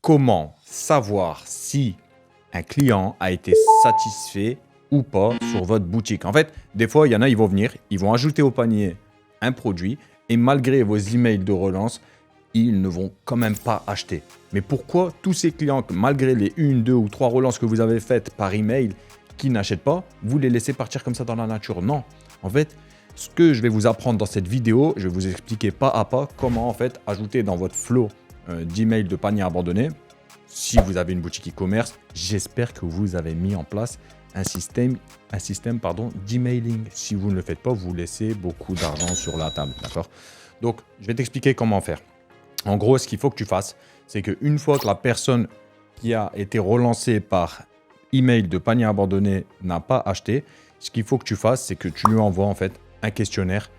comment savoir si un client a été satisfait ou pas sur votre boutique. En fait, des fois, il y en a, ils vont venir, ils vont ajouter au panier un produit et malgré vos emails de relance, ils ne vont quand même pas acheter. Mais pourquoi tous ces clients, malgré les 1, 2 ou 3 relances que vous avez faites par email, qui n'achètent pas, vous les laissez partir comme ça dans la nature? Non. En fait, ce que je vais vous apprendre dans cette vidéo, je vais vous expliquer pas à pas comment en fait ajouter dans votre flow d'emails de panier abandonné. Si vous avez une boutique e-commerce, j'espère que vous avez mis en place un système d'emailing. Si vous ne le faites pas, vous laissez beaucoup d'argent sur la table, d'accord? Donc, je vais t'expliquer comment faire. En gros, ce qu'il faut que tu fasses, c'est qu'une fois que la personne qui a été relancée par email de panier abandonné n'a pas acheté, ce qu'il faut que tu fasses, c'est que tu lui envoies en fait un questionnaire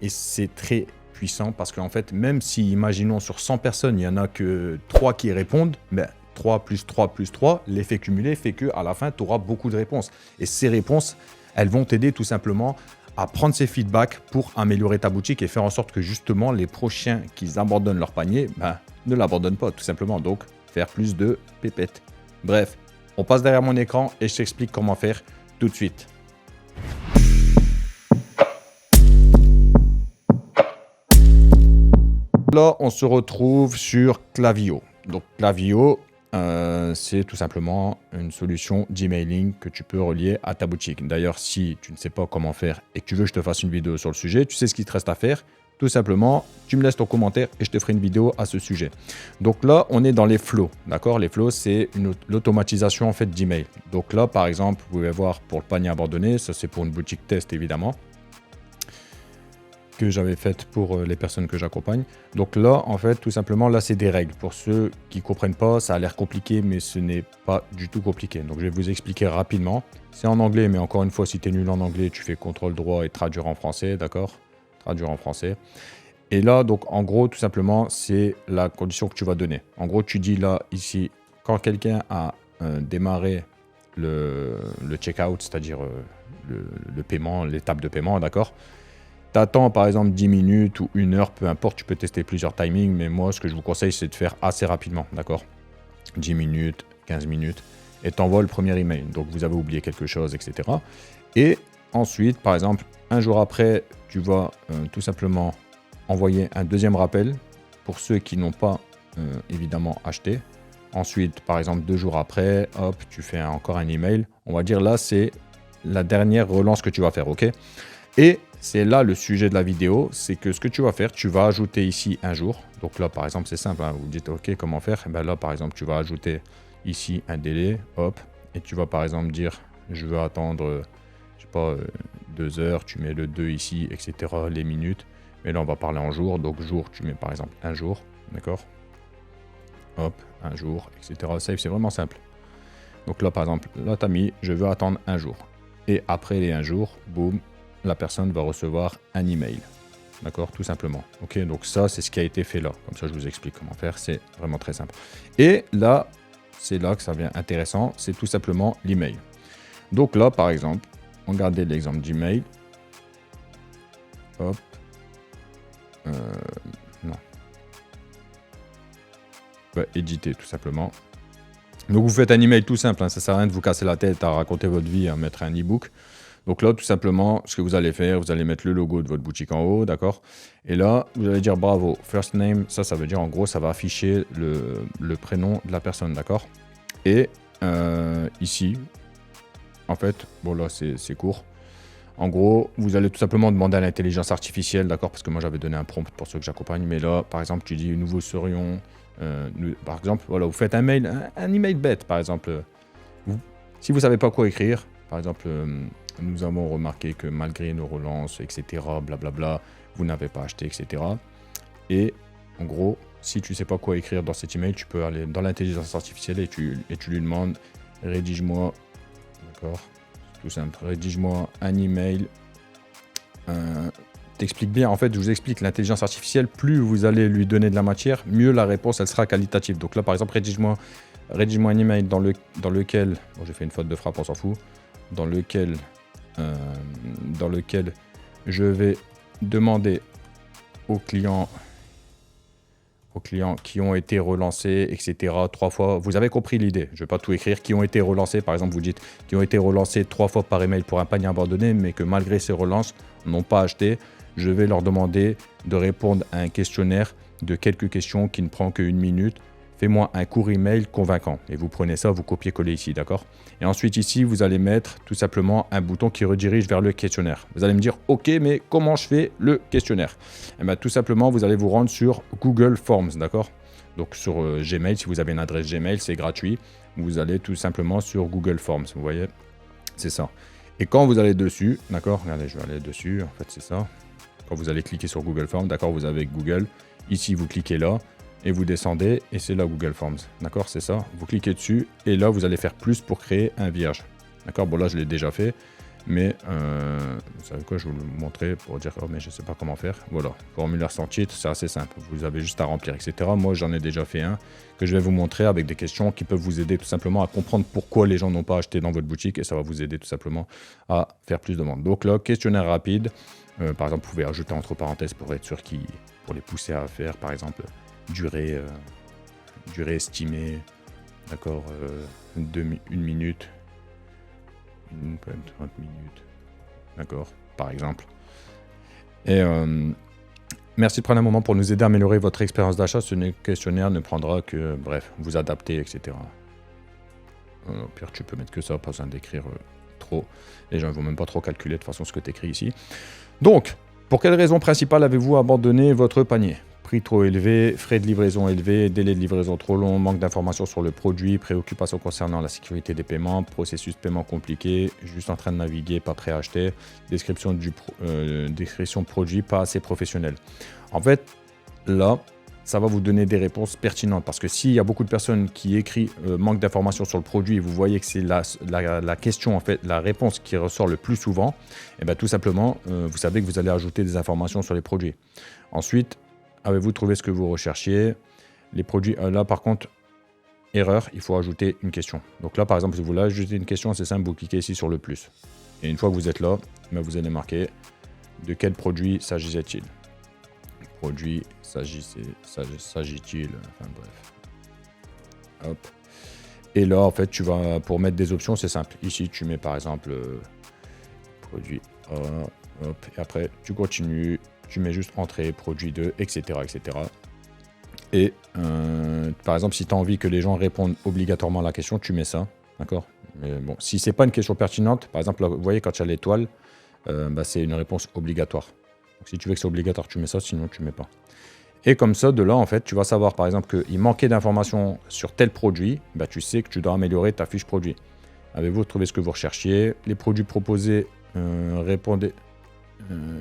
et c'est très puissant parce qu'en fait, même si, imaginons, sur 100 personnes, il n'y en a que 3 qui répondent, ben, 3 plus 3 plus 3, l'effet cumulé fait qu'à la fin, tu auras beaucoup de réponses. Et ces réponses, elles vont t'aider tout simplement à prendre ces feedbacks pour améliorer ta boutique et faire en sorte que justement les prochains qui abandonnent leur panier, ben, ne l'abandonnent pas tout simplement. Donc, faire plus de pépettes. Bref, on passe derrière mon écran et je t'explique comment faire tout de suite. Là, on se retrouve sur Klaviyo. Donc, Klaviyo, c'est tout simplement une solution d'emailing que tu peux relier à ta boutique. D'ailleurs, si tu ne sais pas comment faire et que tu veux que je te fasse une vidéo sur le sujet, tu sais ce qu'il te reste à faire. Tout simplement, tu me laisses ton commentaire et je te ferai une vidéo à ce sujet. Donc là, on est dans les flows, d'accord? Les flows, c'est l'automatisation en fait d'email. Donc là, par exemple, vous pouvez voir pour le panier abandonné, ça c'est pour une boutique test évidemment, que j'avais faite pour les personnes que j'accompagne. Donc là, en fait, tout simplement, là, c'est des règles. Pour ceux qui ne comprennent pas, ça a l'air compliqué, mais ce n'est pas du tout compliqué. Donc, je vais vous expliquer rapidement. C'est en anglais, mais encore une fois, si tu es nul en anglais, tu fais CTRL droit et traduire en français, d'accord? Traduire en français. Et là, donc, en gros, tout simplement, c'est la condition que tu vas donner. En gros, tu dis là, ici, quand quelqu'un a démarré le checkout, c'est-à-dire le paiement, l'étape de paiement, d'accord? T'attends par exemple 10 minutes ou 1 heure, peu importe, tu peux tester plusieurs timings, mais moi ce que je vous conseille c'est de faire assez rapidement, d'accord? 10 minutes, 15 minutes, et t'envoies le premier email. Donc vous avez oublié quelque chose, etc. Et ensuite, par exemple, un jour après, tu vas tout simplement envoyer un deuxième rappel pour ceux qui n'ont pas évidemment acheté. Ensuite, par exemple, 2 jours après, hop, tu fais encore un email. On va dire là, c'est la dernière relance que tu vas faire, ok? Et c'est là le sujet de la vidéo, c'est que ce que tu vas faire, tu vas ajouter ici un jour. Donc là, par exemple, c'est simple, hein, vous dites, ok, comment faire? Et bien là, par exemple, tu vas ajouter ici un délai, hop, et tu vas par exemple dire, je veux attendre, je sais pas, 2 heures, tu mets le 2 ici, etc., les minutes. Mais là, on va parler en jours, donc jour, tu mets par exemple un jour, d'accord? Hop, un jour, etc. Save, c'est vraiment simple. Donc là, par exemple, là, tu as mis, je veux attendre un jour. Et après les 1 jour, boum, la personne va recevoir un email. D'accord? Tout simplement. Ok, donc ça, c'est ce qui a été fait là. Comme ça, je vous explique comment faire. C'est vraiment très simple. Et là, c'est là que ça devient intéressant. C'est tout simplement l'email. Donc là, par exemple, regardez l'exemple d'email. Hop. Non. Ouais, éditer tout simplement. Donc vous faites un email tout simple. Hein. Ça sert à rien de vous casser la tête à raconter votre vie, à mettre un e-book. Donc là, tout simplement, ce que vous allez faire, vous allez mettre le logo de votre boutique en haut, d'accord? Et là, vous allez dire bravo, first name, ça veut dire en gros, ça va afficher le prénom de la personne, d'accord? Et ici, en fait, bon là, c'est court. En gros, vous allez tout simplement demander à l'intelligence artificielle, d'accord? Parce que moi, j'avais donné un prompt pour ceux que j'accompagne. Mais là, par exemple, tu dis, nous vous serions... par exemple, voilà, vous faites un mail, un email bête, par exemple. Si vous ne savez pas quoi écrire, par exemple... nous avons remarqué que malgré nos relances, etc., blablabla, vous n'avez pas acheté, etc. Et en gros, si tu ne sais pas quoi écrire dans cet email, tu peux aller dans l'intelligence artificielle et tu lui demandes rédige-moi, d'accord, tout simple, rédige-moi un email. T'expliques bien, en fait, je vous explique, l'intelligence artificielle, plus vous allez lui donner de la matière, mieux la réponse, elle sera qualitative. Donc là, par exemple, rédige-moi un email dans lequel, bon, j'ai fait une faute de frappe, on s'en fout, dans lequel je vais demander au client aux clients qui ont été relancés, etc. 3 fois. Vous avez compris l'idée. Je ne vais pas tout écrire. Qui ont été relancés, par exemple, vous dites qui ont été relancés 3 fois par email pour un panier abandonné, mais que malgré ces relances, n'ont pas acheté. Je vais leur demander de répondre à un questionnaire de quelques questions qui ne prend qu'une minute. Fais-moi un court email convaincant. Et vous prenez ça, vous copiez-collez ici, d'accord? Et ensuite ici, vous allez mettre tout simplement un bouton qui redirige vers le questionnaire. Vous allez me dire, ok, mais comment je fais le questionnaire? Eh bien, tout simplement, vous allez vous rendre sur Google Forms, d'accord? Donc sur Gmail, si vous avez une adresse Gmail, c'est gratuit. Vous allez tout simplement sur Google Forms, vous voyez? C'est ça. Et quand vous allez dessus, d'accord? Regardez, je vais aller dessus, en fait, c'est ça. Quand vous allez cliquer sur Google Forms, d'accord, vous avez Google. Ici, vous cliquez là. Et vous descendez, et c'est là Google Forms. D'accord, c'est ça. Vous cliquez dessus, et là, vous allez faire plus pour créer un vierge. D'accord, bon là, je l'ai déjà fait. Mais, vous savez quoi, je vais vous le montrer pour dire, oh, mais je ne sais pas comment faire. Voilà, formulaire sans titre, c'est assez simple. Vous avez juste à remplir, etc. Moi, j'en ai déjà fait un que je vais vous montrer avec des questions qui peuvent vous aider tout simplement à comprendre pourquoi les gens n'ont pas acheté dans votre boutique, et ça va vous aider tout simplement à faire plus de ventes. Donc là, questionnaire rapide. Par exemple, vous pouvez ajouter entre parenthèses pour être sûr pour les pousser à faire, par exemple, durée estimée, d'accord, 1 minute, 30 minutes, d'accord, par exemple. Et merci de prendre un moment pour nous aider à améliorer votre expérience d'achat. Ce questionnaire ne prendra que, bref, vous adapter, etc. Au pire, tu peux mettre que ça, pas besoin d'écrire trop. Les gens ne vont même pas trop calculer de toute façon ce que tu écris ici. Donc, pour quelle raison principale avez-vous abandonné votre panier? Prix trop élevé, frais de livraison élevés, délai de livraison trop long, manque d'informations sur le produit, préoccupations concernant la sécurité des paiements, processus de paiement compliqué, juste en train de naviguer, pas prêt à acheter, description produit pas assez professionnelle. En fait, là, ça va vous donner des réponses pertinentes parce que s'il y a beaucoup de personnes qui écrivent manque d'informations sur le produit et vous voyez que c'est la question, en fait, la réponse qui ressort le plus souvent, et bien tout simplement, vous savez que vous allez ajouter des informations sur les produits. Ensuite, avez-vous trouvé ce que vous recherchiez? Les produits, là par contre, erreur, il faut ajouter une question. Donc là par exemple, si vous voulez ajouter une question, c'est simple, vous cliquez ici sur le plus. Et une fois que vous êtes là, vous allez marquer de quel produit s'agissait-il? Produit s'agit-il? Enfin bref. Hop. Et là en fait, tu vas, pour mettre des options, c'est simple. Ici, tu mets par exemple produit A, hop, et après tu continues. Tu mets juste entrée, produit 2, etc. etc. Et par exemple, si tu as envie que les gens répondent obligatoirement à la question, tu mets ça. D'accord? Mais bon, si ce n'est pas une question pertinente, par exemple, là, vous voyez, quand il y a l'étoile, c'est une réponse obligatoire. Donc si tu veux que c'est obligatoire, tu mets ça, sinon tu ne mets pas. Et comme ça, de là, en fait, tu vas savoir, par exemple, qu'il manquait d'informations sur tel produit, tu sais que tu dois améliorer ta fiche produit. Avez-vous trouvé ce que vous recherchiez? Les produits proposés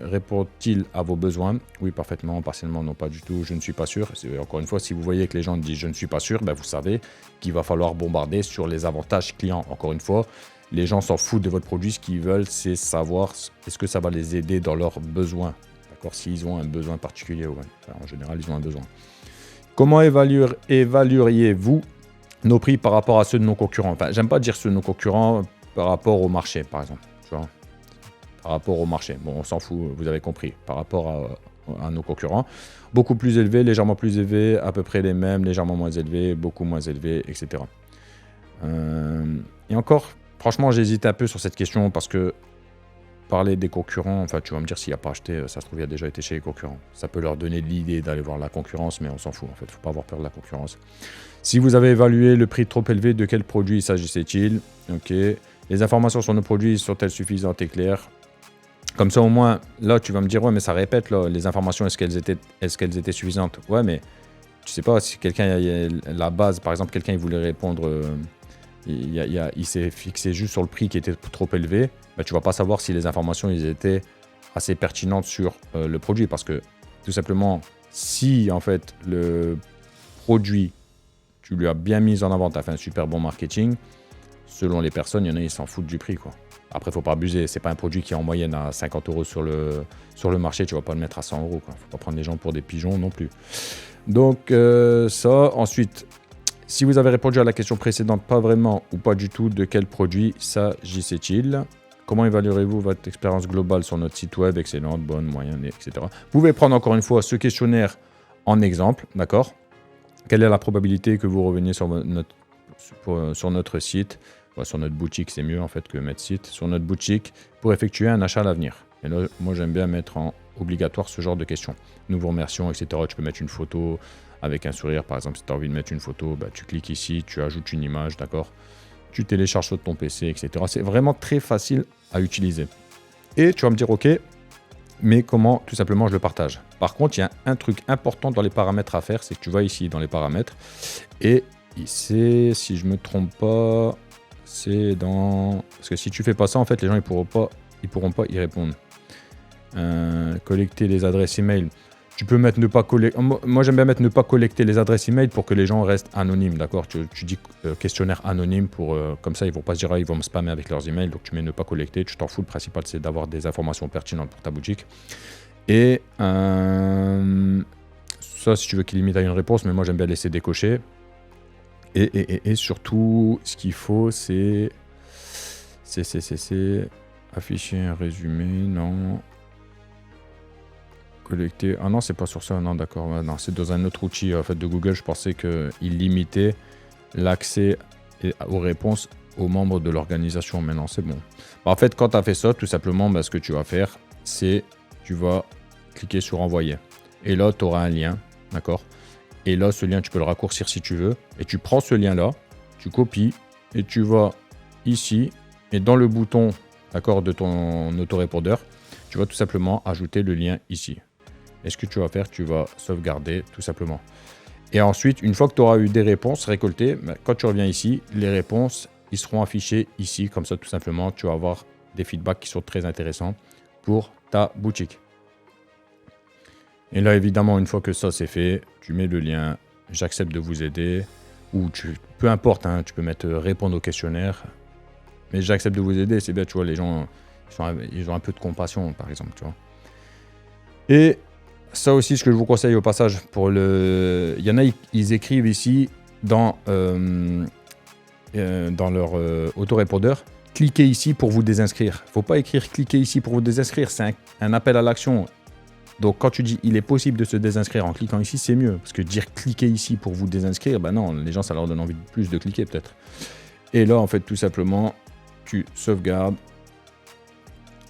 répond-il à vos besoins? Oui, parfaitement, partiellement, non, pas du tout, je ne suis pas sûr. Encore une fois, si vous voyez que les gens disent je ne suis pas sûr, vous savez qu'il va falloir bombarder sur les avantages clients. Encore une fois, les gens s'en foutent de votre produit, ce qu'ils veulent, c'est savoir est-ce que ça va les aider dans leurs besoins. D'accord, s'ils ont un besoin particulier, ouais. Enfin, en général, ils ont un besoin. Comment évalueriez-vous nos prix par rapport à ceux de nos concurrents? Enfin, j'aime pas dire ceux de nos concurrents par rapport au marché, par exemple. Tu vois, par rapport au marché. Bon, on s'en fout, vous avez compris. Par rapport à nos concurrents. Beaucoup plus élevés, légèrement plus élevés, à peu près les mêmes, légèrement moins élevés, beaucoup moins élevés, etc. Et encore, franchement, j'hésite un peu sur cette question parce que parler des concurrents, enfin, tu vas me dire s'il n'a pas acheté, ça se trouve, il a déjà été chez les concurrents. Ça peut leur donner l'idée d'aller voir la concurrence, mais on s'en fout, en fait. Il ne faut pas avoir peur de la concurrence. Si vous avez évalué le prix trop élevé, de quel produit s'agissait-il? Ok. Les informations sur nos produits sont-elles suffisantes et claires? Comme ça, au moins, là, tu vas me dire, ouais, mais ça répète, là, les informations, est-ce qu'elles étaient suffisantes? Ouais, mais tu sais pas, si quelqu'un, la base, par exemple, quelqu'un, il voulait répondre, il s'est fixé juste sur le prix qui était trop élevé, tu vas pas savoir si les informations, ils étaient assez pertinentes sur le produit, parce que, tout simplement, si, en fait, le produit, tu lui as bien mis en avant, tu as fait un super bon marketing, selon les personnes, il y en a, ils s'en foutent du prix, quoi. Après, il ne faut pas abuser. Ce n'est pas un produit qui est en moyenne à 50 € sur le marché. Tu ne vas pas le mettre à 100 €. Il ne faut pas prendre les gens pour des pigeons non plus. Donc, ça. Ensuite, si vous avez répondu à la question précédente, pas vraiment ou pas du tout, de quel produit s'agissait-il? Comment évaluerez-vous votre expérience globale sur notre site web? Excellente, bonne, moyenne, etc. Vous pouvez prendre encore une fois ce questionnaire en exemple, d'accord? quelle est la probabilité que vous reveniez sur notre site, sur notre boutique, c'est mieux en fait que mettre site, sur notre boutique pour effectuer un achat à l'avenir. Et là, moi j'aime bien mettre en obligatoire ce genre de questions. Nous vous remercions, etc. Tu peux mettre une photo avec un sourire, par exemple, si tu as envie de mettre une photo, bah, tu cliques ici, tu ajoutes une image, d'accord? Tu télécharges sur ton PC, etc. C'est vraiment très facile à utiliser. Et tu vas me dire, ok, mais comment tout simplement je le partage? Par contre, il y a un truc important dans les paramètres à faire, c'est que tu vas ici dans les paramètres, et c'est, si je me trompe pas, c'est dans... Parce que si tu fais pas ça, en fait, les gens ils pourront pas y répondre. Collecter les adresses email. Tu peux mettre ne pas collecter. Moi, j'aime bien mettre ne pas collecter les adresses email pour que les gens restent anonymes, d'accord? Tu dis questionnaire anonyme pour comme ça, ils vont pas se dire ils vont me spammer avec leurs emails. Donc tu mets ne pas collecter. Tu t'en fous. Le principal, c'est d'avoir des informations pertinentes pour ta boutique. Et ça, si tu veux qu'il limite à une réponse, mais moi, j'aime bien laisser décocher. Et surtout, ce qu'il faut, c'est afficher un résumé, non. Collecter. Ah non, c'est pas sur ça, non, d'accord. Non, c'est dans un autre outil en fait, de Google. Je pensais qu'il limitait l'accès aux réponses aux membres de l'organisation. Mais non, c'est bon. En fait, quand tu as fait ça, tout simplement, ce que tu vas faire, c'est tu vas cliquer sur envoyer. Et là, tu auras un lien, d'accord? Et là, ce lien, tu peux le raccourcir si tu veux. Et tu prends ce lien-là, tu copies et tu vas ici. Et dans le bouton, d'accord, de ton autorépondeur, tu vas tout simplement ajouter le lien ici. Et ce que tu vas faire, tu vas sauvegarder tout simplement. Et ensuite, une fois que tu auras eu des réponses récoltées, quand tu reviens ici, les réponses, ils seront affichées ici. Comme ça, tout simplement, tu vas avoir des feedbacks qui sont très intéressants pour ta boutique. Et là, évidemment, une fois que ça c'est fait, tu mets le lien « J'accepte de vous aider » ou peu importe, hein, tu peux mettre « Répondre au questionnaire ». Mais « J'accepte de vous aider », c'est bien, tu vois, les gens, ils ont un peu de compassion, par exemple, tu vois. Et ça aussi, ce que je vous conseille au passage, il y en a, ils écrivent ici dans leur autorépondeur, cliquez ici pour vous désinscrire. Il ne faut pas écrire cliquez ici pour vous désinscrire, c'est un appel à l'action. Donc quand tu dis il est possible de se désinscrire en cliquant ici, c'est mieux. Parce que dire cliquez ici pour vous désinscrire, ben non, les gens ça leur donne envie de plus de cliquer peut-être. Et là en fait tout simplement, tu sauvegardes.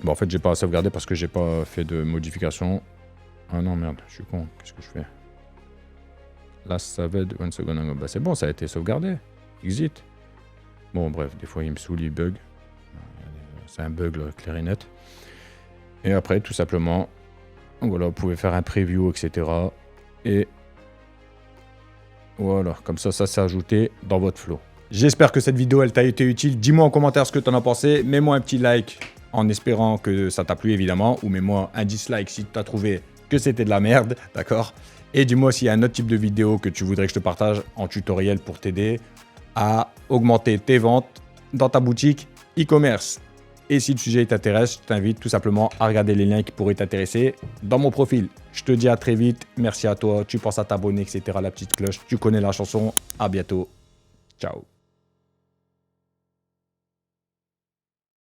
Bon en fait j'ai pas à sauvegarder parce que j'ai pas fait de modification. Ah non merde, je suis con, qu'est-ce que je fais? Last saved one second ago. Bah c'est bon, ça a été sauvegardé. Exit. Bon bref, des fois il me saoule, il bug. C'est un bug là, clair et net. Et après tout simplement, voilà, vous pouvez faire un preview, etc. Et voilà, comme ça s'est ajouté dans votre flow. J'espère que cette vidéo, elle t'a été utile. Dis-moi en commentaire ce que tu en as pensé. Mets-moi un petit like en espérant que ça t'a plu, évidemment. Ou mets-moi un dislike si tu as trouvé que c'était de la merde, d'accord? Et dis-moi s'il y a un autre type de vidéo que tu voudrais que je te partage en tutoriel pour t'aider à augmenter tes ventes dans ta boutique e-commerce. Et si le sujet t'intéresse, je t'invite tout simplement à regarder les liens qui pourraient t'intéresser dans mon profil. Je te dis à très vite, merci à toi, tu penses à t'abonner, etc. La petite cloche, tu connais la chanson. À bientôt, ciao.